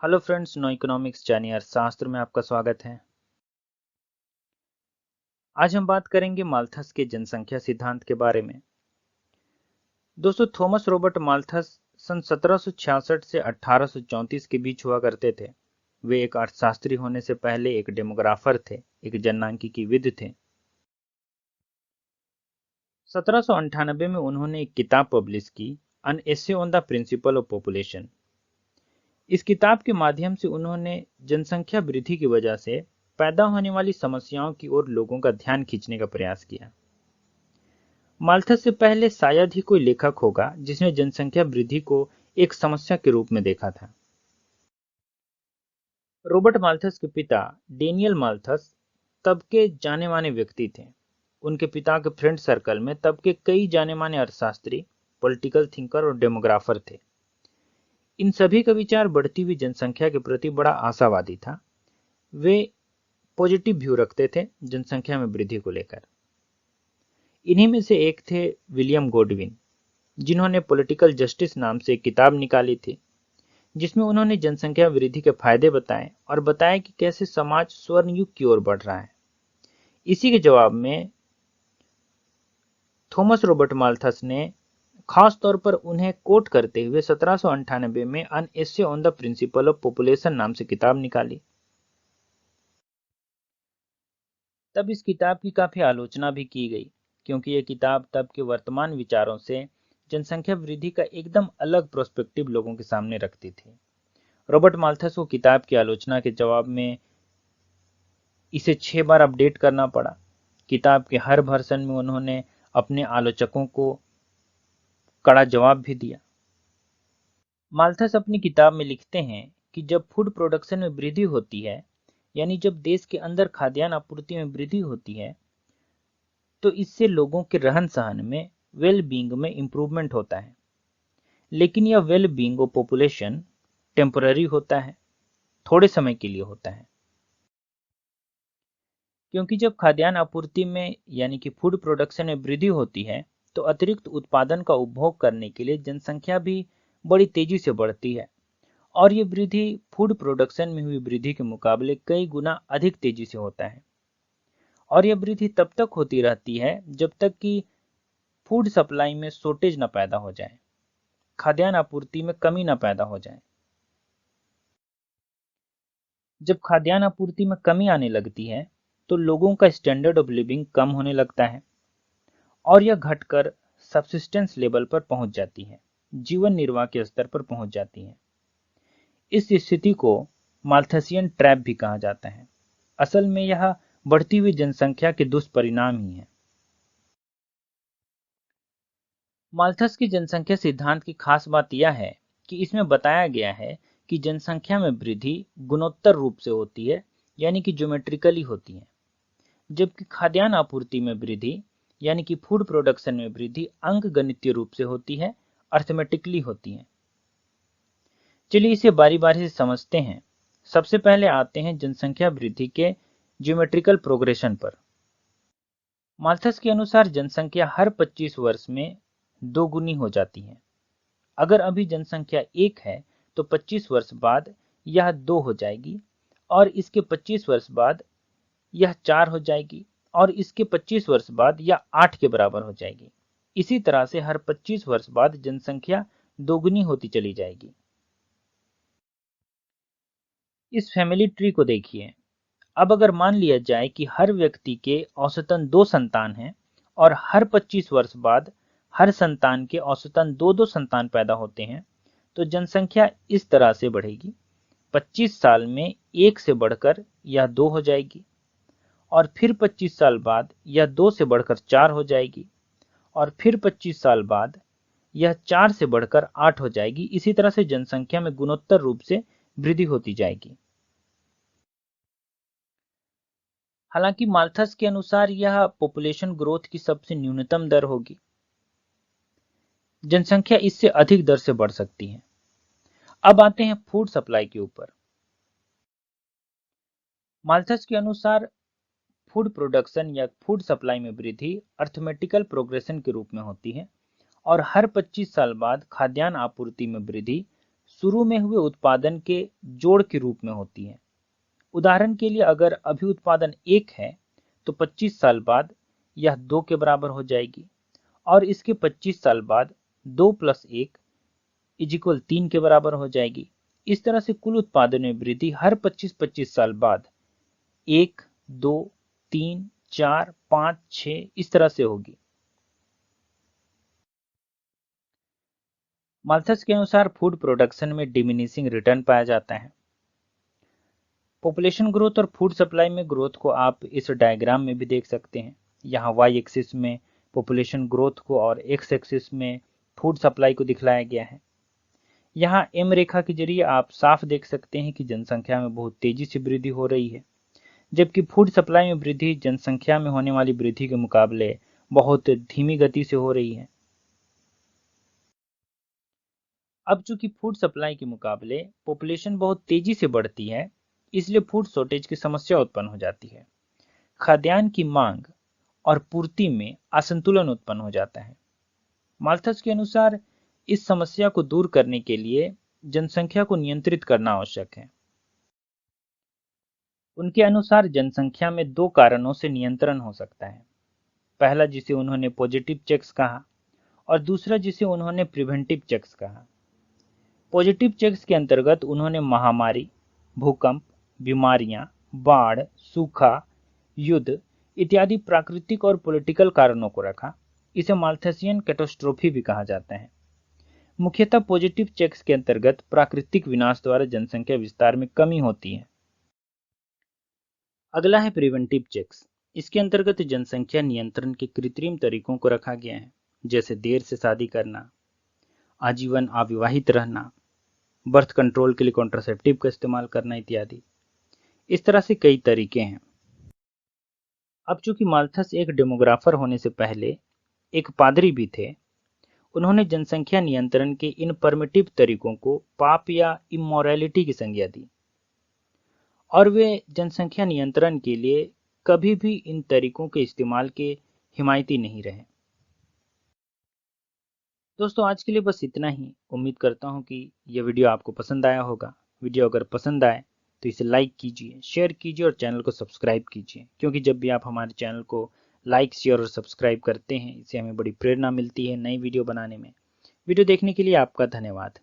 Hello friends, no economics जानिए अर्थशास्त्र में आपका स्वागत है। आज हम बात करेंगे माल्थस के जनसंख्या सिद्धांत के बारे में। दोस्तों, थॉमस रॉबर्ट माल्थस सन 1766 से 1834 के बीच हुआ करते थे। वे एक अर्थशास्त्री होने से पहले एक डेमोग्राफर थे, एक जनसांख्यिकीविद थे। 1798 में उन्होंने एक किताब पब्लिश की, an essay on the principle of population. इस किताब के माध्यम से उन्होंने जनसंख्या वृद्धि की वजह से पैदा होने वाली समस्याओं की ओर लोगों का ध्यान खींचने का प्रयास किया। माल्थस से पहले शायद ही कोई लेखक होगा जिसने जनसंख्या वृद्धि को एक समस्या के रूप में देखा था। रॉबर्ट माल्थस के पिता डेनियल माल्थस तब के जाने माने व्यक्ति थे। उनके पिता के फ्रेंड सर्कल में तब के कई जाने माने अर्थशास्त्री, पॉलिटिकल थिंकर और डेमोग्राफर थे। इन सभी का विचार बढ़ती हुई जनसंख्या के प्रति बड़ा आशावादी था। वे पॉजिटिव व्यू रखते थे जनसंख्या में वृद्धि को लेकर। इन्हीं में से एक थे विलियम गॉडविन, जिन्होंने पॉलिटिकल जस्टिस नाम से एक किताब निकाली थी, जिसमें उन्होंने जनसंख्या वृद्धि के फायदे बताए और बताया कि कैसे समाज स्वर्ण युग की ओर बढ़ रहा है। इसी के जवाब में थॉमस रॉबर्ट माल्थस ने खास तौर पर उन्हें कोट करते हुए 1798 में an essay on the principle of population नाम से किताब निकाली। तब इस किताब की काफी आलोचना भी की गई, क्योंकि यह किताब तब के वर्तमान विचारों से जनसंख्या वृद्धि का एकदम अलग प्रोस्पेक्टिव लोगों के सामने रखती थी। रॉबर्ट माल्थस को किताब की आलोचना के जवाब में इसे 6 बार अपडेट करना पड़ा। किताब के हर वर्जन में उन्होंने अपने आलोचकों को कड़ा जवाब भी दिया। माल्थस अपनी किताब में लिखते हैं कि जब फूड प्रोडक्शन में वृद्धि होती है, यानी जब देश के अंदर खाद्यान्न आपूर्ति में वृद्धि होती है, तो इससे लोगों के रहन सहन में, वेल बींग में इंप्रूवमेंट होता है। लेकिन यह well being of population temporary होता है, थोड़े समय के लिए होता है। क्योंकि जब खाद्यान्न आपूर्ति में यानी कि फूड प्रोडक्शन में वृद्धि होती है, तो अतिरिक्त उत्पादन का उपभोग करने के लिए जनसंख्या भी बड़ी तेजी से बढ़ती है, और ये वृद्धि फूड प्रोडक्शन में हुई वृद्धि के मुकाबले कई गुना अधिक तेजी से होता है। और यह वृद्धि तब तक होती रहती है जब तक कि फूड सप्लाई में शॉर्टेज न पैदा हो जाए, खाद्यान्न आपूर्ति में कमी न पैदा हो जाए। जब खाद्यान्न आपूर्ति में कमी आने लगती है, तो लोगों का स्टैंडर्ड ऑफ लिविंग कम होने लगता है, और यह घटकर सब्सिस्टेंस लेवल पर पहुंच जाती है, जीवन निर्वाह के स्तर पर पहुंच जाती है। इस स्थिति को माल्थसियन ट्रैप भी कहा जाता है। असल में यह बढ़ती हुई जनसंख्या के दुष्परिणाम ही है। माल्थस की जनसंख्या सिद्धांत की खास बात यह है कि इसमें बताया गया है कि जनसंख्या में वृद्धि गुणोत्तर रूप से होती है, यानी कि ज्योमेट्रिकली होती है, जबकि खाद्यान्न आपूर्ति में वृद्धि यानी कि फूड प्रोडक्शन में वृद्धि अंकगणितीय रूप से होती है, अर्थमेटिकली होती है। चलिए इसे बारी बारी से समझते हैं। सबसे पहले आते हैं जनसंख्या वृद्धि के ज्योमेट्रिकल प्रोग्रेशन पर। माल्थस के अनुसार जनसंख्या हर 25 वर्ष में दोगुनी हो जाती है। अगर अभी जनसंख्या 1 है, तो 25 वर्ष बाद यह 2 हो जाएगी, और इसके 25 वर्ष बाद यह 4 हो जाएगी, और इसके 25 वर्ष बाद यह 8 के बराबर हो जाएगी। इसी तरह से हर 25 वर्ष बाद जनसंख्या दोगुनी होती चली जाएगी। इस फैमिली ट्री को देखिए। अब अगर मान लिया जाए कि हर व्यक्ति के औसतन 2 संतान हैं, और हर 25 वर्ष बाद हर संतान के औसतन 2-2 संतान पैदा होते हैं, तो जनसंख्या इस तरह से बढ़ेगी। 25 साल में 1 से बढ़कर यह 2 हो जाएगी, और फिर 25 साल बाद यह 2 से बढ़कर 4 हो जाएगी, और फिर 25 साल बाद यह 4 से बढ़कर 8 हो जाएगी। इसी तरह से जनसंख्या में गुणोत्तर रूप से वृद्धि होती जाएगी। हालांकि माल्थस के अनुसार यह पॉपुलेशन ग्रोथ की सबसे न्यूनतम दर होगी। जनसंख्या इससे अधिक दर से बढ़ सकती है। अब आते हैं फूड सप्लाई के ऊपर। माल्थस के अनुसार फूड प्रोडक्शन या फूड सप्लाई में वृद्धि अर्थमेटिकल प्रोग्रेशन के रूप में होती है, और हर 25 साल बाद खाद्यान्न आपूर्ति में वृद्धि शुरू में हुए उत्पादन के जोड़ के रूप में होती है। उदाहरण के लिए अगर अभी उत्पादन 1 है तो 25 साल बाद यह 2 के बराबर हो जाएगी और इसके 25 साल बाद 2 + 1 = 3 के बराबर हो जाएगी। इस तरह से कुल उत्पादन में वृद्धि हर 25-25 साल बाद 1, 2, 3, 4, 5, 6 इस तरह से होगी। माल्थस के अनुसार फूड प्रोडक्शन में डिमिनिशिंग रिटर्न पाया जाता है। पॉपुलेशन ग्रोथ और फूड सप्लाई में ग्रोथ को आप इस डायग्राम में भी देख सकते हैं। यहाँ वाई एक्सिस में पॉपुलेशन ग्रोथ को और एक्स एक्सिस में फूड सप्लाई को दिखलाया गया है। यहाँ एम रेखा के जरिए आप साफ देख सकते हैं कि जनसंख्या में बहुत तेजी से वृद्धि हो रही है, जबकि फूड सप्लाई में वृद्धि जनसंख्या में होने वाली वृद्धि के मुकाबले बहुत धीमी गति से हो रही है। अब चूंकि फूड सप्लाई के मुकाबले पॉपुलेशन बहुत तेजी से बढ़ती है, इसलिए फूड शॉर्टेज की समस्या उत्पन्न हो जाती है। खाद्यान्न की मांग और पूर्ति में असंतुलन उत्पन्न हो जाता है। माल्थस के अनुसार इस समस्या को दूर करने के लिए जनसंख्या को नियंत्रित करना आवश्यक है। उनके अनुसार जनसंख्या में 2 कारणों से नियंत्रण हो सकता है। पहला, जिसे उन्होंने पॉजिटिव चेक्स कहा, और दूसरा जिसे उन्होंने प्रिवेंटिव चेक्स कहा। पॉजिटिव चेक्स के अंतर्गत उन्होंने महामारी, भूकंप, बीमारियां, बाढ़, सूखा, युद्ध इत्यादि प्राकृतिक और पॉलिटिकल कारणों को रखा। इसे माल्थसियन कैटास्ट्रोफी भी कहा जाता है। मुख्यतः पॉजिटिव चेक्स के अंतर्गत प्राकृतिक विनाश द्वारा जनसंख्या विस्तार में कमी होती है। अगला है प्रिवेंटिव चेक्स। इसके अंतर्गत जनसंख्या नियंत्रण के कृत्रिम तरीकों को रखा गया है, जैसे देर से शादी करना, आजीवन अविवाहित रहना, बर्थ कंट्रोल के लिए कॉन्ट्रासेप्टिव का इस्तेमाल करना इत्यादि। इस तरह से कई तरीके हैं। अब चूंकि माल्थस एक डेमोग्राफर होने से पहले एक पादरी भी थे, उन्होंने जनसंख्या नियंत्रण के इन परमिटिव तरीकों को पाप या इमोरलिटी की संज्ञा दी और वे जनसंख्या नियंत्रण के लिए कभी भी इन तरीकों के इस्तेमाल के हिमायती नहीं रहे। दोस्तों, आज के लिए बस इतना ही। उम्मीद करता हूं कि यह वीडियो आपको पसंद आया होगा। वीडियो अगर पसंद आए तो इसे लाइक कीजिए, शेयर कीजिए और चैनल को सब्सक्राइब कीजिए, क्योंकि जब भी आप हमारे चैनल को लाइक, शेयर और सब्सक्राइब करते हैं, इससे हमें बड़ी प्रेरणा मिलती है नई वीडियो बनाने में। वीडियो देखने के लिए आपका धन्यवाद।